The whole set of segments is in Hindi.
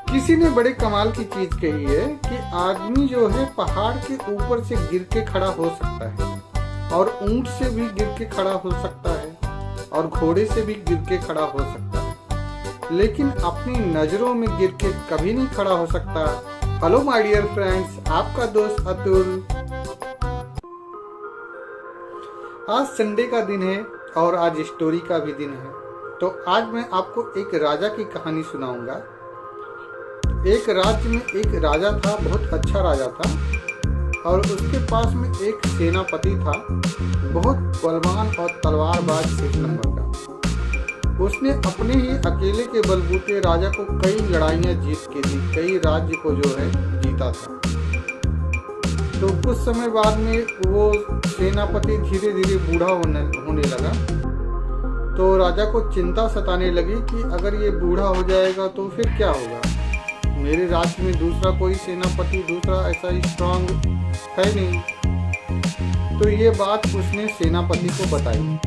किसी ने बड़े कमाल की चीज कही है कि आदमी जो है पहाड़ के ऊपर से गिर के खड़ा हो सकता है, और ऊंट से भी गिर के खड़ा हो सकता है, और घोड़े से भी गिर के खड़ा हो सकता है, लेकिन अपनी नजरों में गिर के कभी नहीं खड़ा हो सकता। हेलो माय डियर फ्रेंड्स, आपका दोस्त अतुल। आज संडे का दिन है और आज स्टोरी का भी दिन है। तो आज मैं आपको एक राजा की कहानी सुनाऊंगा। एक राज्य में एक राजा था, बहुत अच्छा राजा था, और उसके पास में एक सेनापति था, बहुत बलवान और तलवारबाज एक नंबर का। उसने अपने ही अकेले के बलबूते राजा को कई लड़ाइयां जीत के दी, कई राज्य को जो है जीता था। तो कुछ समय बाद में वो सेनापति धीरे धीरे बूढ़ा होने लगा। तो राजा को चिंता सताने लगी कि अगर ये बूढ़ा हो जाएगा तो फिर क्या होगा। मेरे राज्य में दूसरा कोई सेनापति, दूसरा ऐसा स्ट्रांग है नहीं। तो ये बात उसने सेनापति को बताई।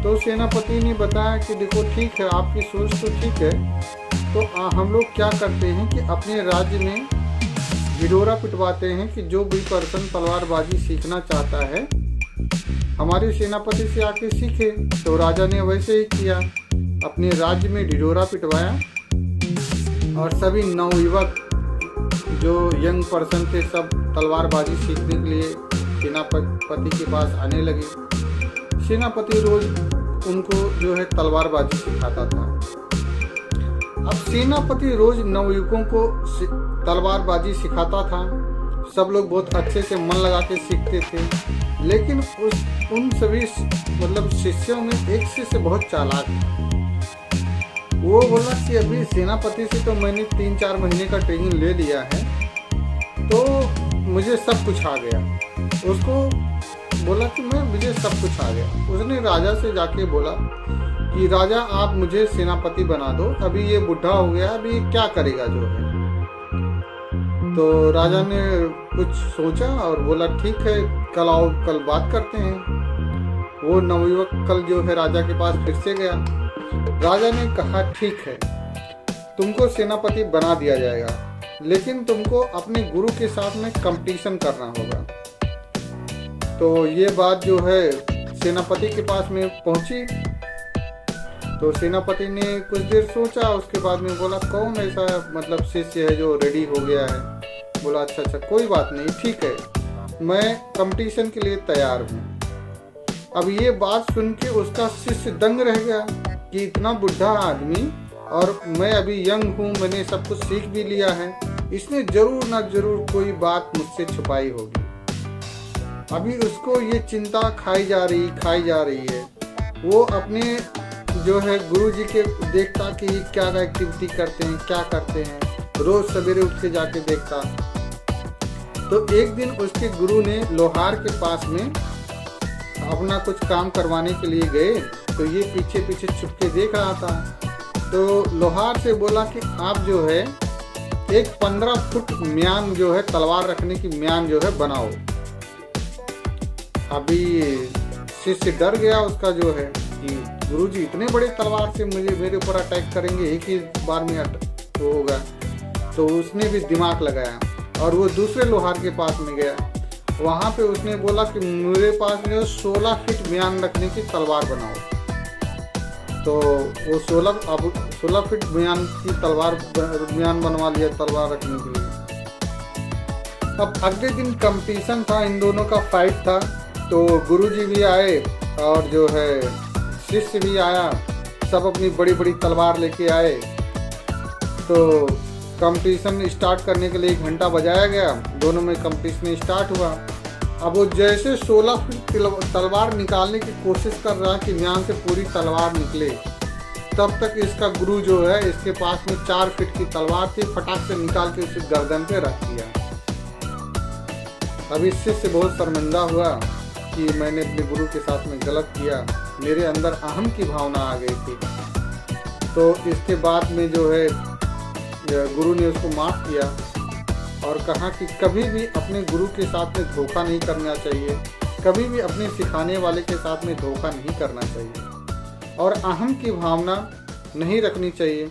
तो सेनापति ने बताया कि देखो ठीक है, आपकी सोच तो ठीक है, तो हम लोग क्या करते हैं कि अपने राज्य में ढिढोरा पिटवाते हैं कि जो भी पर्सन तलवारबाजी सीखना चाहता है हमारे सेनापति से आके सीखे। तो राजा ने वैसे ही किया, अपने राज्य में ढिढोरा पिटवाया और सभी नवयुवक जो यंग पर्सन थे सब तलवारबाजी सीखने के लिए सेनापति के पास आने लगे। सेनापति रोज उनको जो है तलवारबाजी सिखाता था। अब सेनापति रोज नवयुवकों को तलवारबाजी सिखाता था। सब लोग बहुत अच्छे से मन लगा के सीखते थे, लेकिन उन सभी शिष्यों में एक शिष्य बहुत चालाक था। वो बोला कि अभी सेनापति से तो मैंने 3-4 महीने का ट्रेनिंग ले लिया है, तो मुझे सब कुछ आ गया। उसको बोला कि मुझे सब कुछ आ गया। उसने राजा से जाके बोला कि राजा आप मुझे सेनापति बना दो, अभी ये बुढ़ा हो गया, अभी क्या करेगा जो है। तो राजा ने कुछ सोचा और बोला ठीक है, कल आओ, कल बात करते हैं। वो नवयुवक कल जो है राजा के पास फिर से गया। राजा ने कहा ठीक है, तुमको सेनापति बना दिया जाएगा, लेकिन तुमको अपने गुरु के साथ में कंपटीशन करना होगा। तो ये बात जो है सेनापति के पास में पहुंची। तो सेनापति ने कुछ देर सोचा, उसके बाद में बोला कौन ऐसा शिष्य है जो रेडी हो गया है। बोला अच्छा कोई बात नहीं, ठीक है, मैं कंपटीशन के लिए तैयार हूँ। अब ये बात सुन के उसका शिष्य दंग रह गया कि इतना बुढ़ा आदमी और मैं अभी यंग हूँ, मैंने सब कुछ सीख भी लिया है, इसने जरूर ना जरूर कोई बात मुझसे छुपाई होगी। अभी उसको ये चिंता खाई जा रही है। वो अपने जो है गुरुजी के देखता कि ये क्या एक्टिविटी करते हैं, क्या करते हैं, रोज सवेरे उठ के जाके देखता। तो एक दिन उसके गुरु ने लोहार के पास में अपना कुछ काम करवाने के लिए गए। तो ये पीछे पीछे छुप के देख रहा था। तो लोहार से बोला कि आप जो है एक 15 फुट म्यान जो है तलवार रखने की म्यान जो है बनाओ। अभी शिष्य डर गया उसका जो है कि गुरुजी इतने बड़े तलवार से मेरे ऊपर अटैक करेंगे, एक ही बार में तो होगा। तो उसने भी दिमाग लगाया और वो दूसरे लोहार के पास में गया। वहाँ पे उसने बोला कि मेरे पास जो 16 फीट म्यान रखने की तलवार बनाओ। तो वो 16 फीट म्यान की म्यान बनवा लिया तलवार रखने के लिए। अब अगले दिन कंपटीशन था, इन दोनों का फाइट था। तो गुरुजी भी आए और जो है शिष्य भी आया, सब अपनी बड़ी बड़ी तलवार लेके आए। तो कंपटीशन स्टार्ट करने के लिए 1 घंटा बजाया गया। दोनों में कंपटीशन स्टार्ट हुआ। अब वो जैसे 16 फीट तलवार निकालने की कोशिश कर रहा कि म्यान से पूरी तलवार निकले, तब तक इसका गुरु जो है इसके पास में 4 फीट की तलवार थी, फटाक से निकाल के उसे गर्दन पे रख दिया। अब इस शिष्य बहुत शर्मिंदा हुआ कि मैंने अपने गुरु के साथ में गलत किया, मेरे अंदर अहम की भावना आ गई थी। तो इसके बाद में जो है गुरु ने उसको माफ़ किया और कहा कि कभी भी अपने गुरु के साथ में धोखा नहीं करना चाहिए, कभी भी अपने सिखाने वाले के साथ में धोखा नहीं करना चाहिए और अहम की भावना नहीं रखनी चाहिए।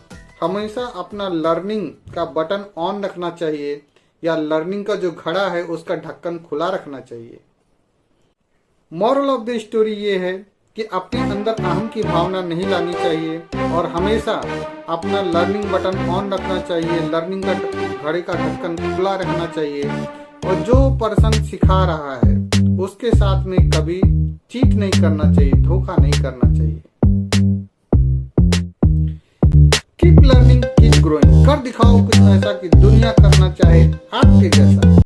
हमेशा अपना लर्निंग का बटन ऑन रखना चाहिए या लर्निंग का जो घड़ा है उसका ढक्कन खुला रखना चाहिए। मॉरल ऑफ द स्टोरी ये है कि अपने अंदर अहम की भावना नहीं लानी चाहिए और हमेशा अपना लर्निंग बटन ऑन रखना चाहिए, लर्निंग का घड़े का ढक्कन खुला रखना चाहिए और जो पर्सन सिखा रहा है उसके साथ में कभी चीट नहीं करना चाहिए, धोखा नहीं करना चाहिए। Keep learning, keep growing. कर दिखाओ कुछ ऐसा कि दुनिया करना चाहे आपके जैसा।